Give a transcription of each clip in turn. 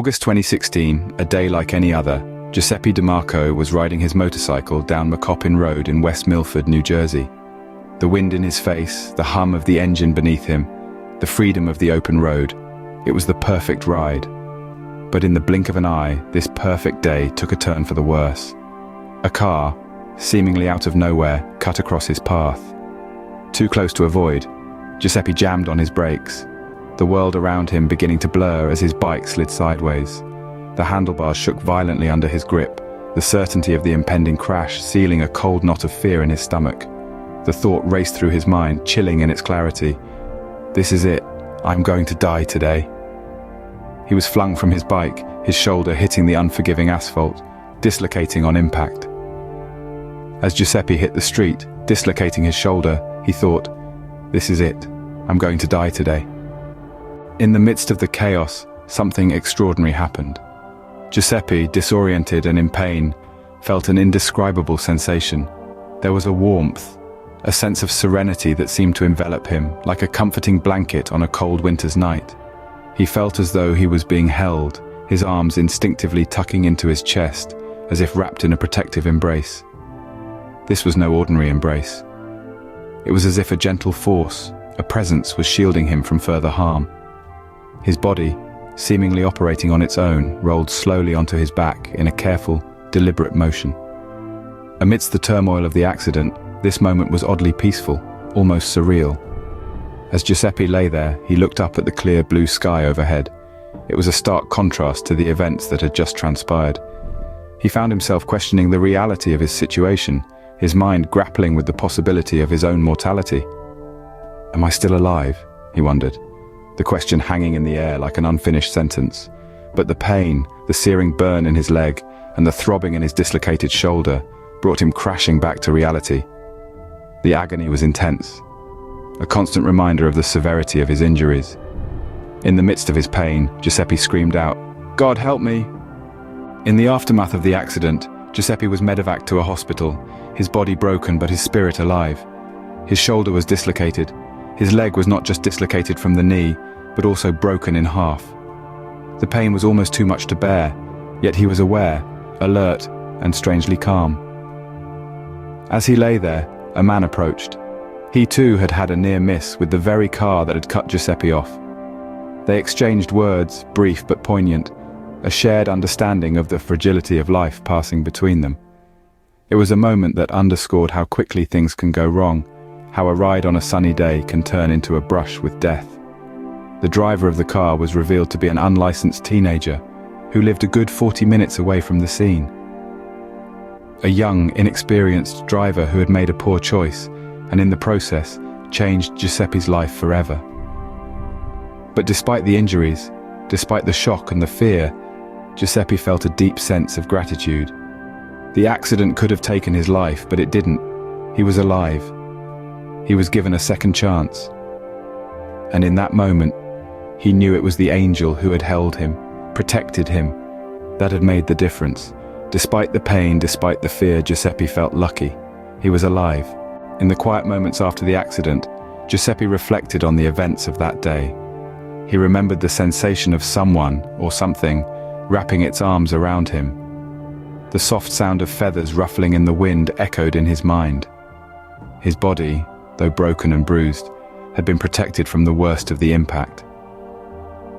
August 2016, a day like any other, Giuseppe DiMarco was riding his motorcycle down Macopin Road in West Milford, New Jersey. The wind in his face, the hum of the engine beneath him, the freedom of the open road. It was the perfect ride. But in the blink of an eye, this perfect day took a turn for the worse. A car, seemingly out of nowhere, cut across his path. Too close to avoid, Giuseppe jammed on his brakes, the world around him beginning to blur as his bike slid sideways. The handlebars shook violently under his grip, the certainty of the impending crash sealing a cold knot of fear in his stomach. The thought raced through his mind, chilling in its clarity. This is it. I'm going to die today. He was flung from his bike, his shoulder hitting the unforgiving asphalt, dislocating on impact. As Giuseppe hit the street, dislocating his shoulder, he thought, this is it. I'm going to die today. In the midst of the chaos, something extraordinary happened. Giuseppe, disoriented and in pain, felt an indescribable sensation. There was a warmth, a sense of serenity that seemed to envelop him, like a comforting blanket on a cold winter's night. He felt as though he was being held, his arms instinctively tucking into his chest, as if wrapped in a protective embrace. This was no ordinary embrace. It was as if a gentle force, a presence, was shielding him from further harm. His body, seemingly operating on its own, rolled slowly onto his back in a careful, deliberate motion. Amidst the turmoil of the accident, this moment was oddly peaceful, almost surreal. As Giuseppe lay there, he looked up at the clear blue sky overhead. It was a stark contrast to the events that had just transpired. He found himself questioning the reality of his situation, his mind grappling with the possibility of his own mortality. Am I still alive? He wondered, the question hanging in the air like an unfinished sentence. But the pain, the searing burn in his leg, and the throbbing in his dislocated shoulder brought him crashing back to reality. The agony was intense, a constant reminder of the severity of his injuries. In the midst of his pain, Giuseppe screamed out, "God help me!" In the aftermath of the accident, Giuseppe was medevaced to a hospital, his body broken but his spirit alive. His shoulder was dislocated. His leg was not just dislocated from the knee, but also broken in half. The pain was almost too much to bear, yet he was aware, alert, and strangely calm. As he lay there, a man approached. He too had had a near miss with the very car that had cut Giuseppe off. They exchanged words, brief but poignant, a shared understanding of the fragility of life passing between them. It was a moment that underscored how quickly things can go wrong, how a ride on a sunny day can turn into a brush with death. The driver of the car was revealed to be an unlicensed teenager who lived a good 40 minutes away from the scene. A young, inexperienced driver who had made a poor choice, and in the process, changed Giuseppe's life forever. But despite the injuries, despite the shock and the fear, Giuseppe felt a deep sense of gratitude. The accident could have taken his life, but it didn't. He was alive. He was given a second chance. And in that moment, he knew it was the angel who had held him, protected him, that had made the difference. Despite the pain, despite the fear, Giuseppe felt lucky. He was alive. In the quiet moments after the accident, Giuseppe reflected on the events of that day. He remembered the sensation of someone, or something, wrapping its arms around him. The soft sound of feathers ruffling in the wind echoed in his mind. His body, though broken and bruised, had been protected from the worst of the impact.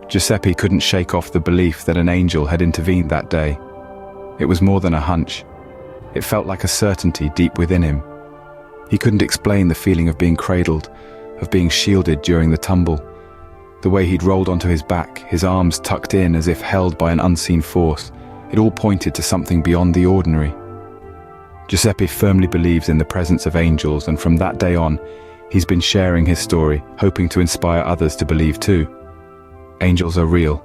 Giuseppe couldn't shake off the belief that an angel had intervened that day. It was more than a hunch. It felt like a certainty deep within him. He couldn't explain the feeling of being cradled, of being shielded during the tumble. The way he'd rolled onto his back, his arms tucked in as if held by an unseen force, it all pointed to something beyond the ordinary. Giuseppe firmly believes in the presence of angels, and from that day on, he's been sharing his story, hoping to inspire others to believe too. Angels are real.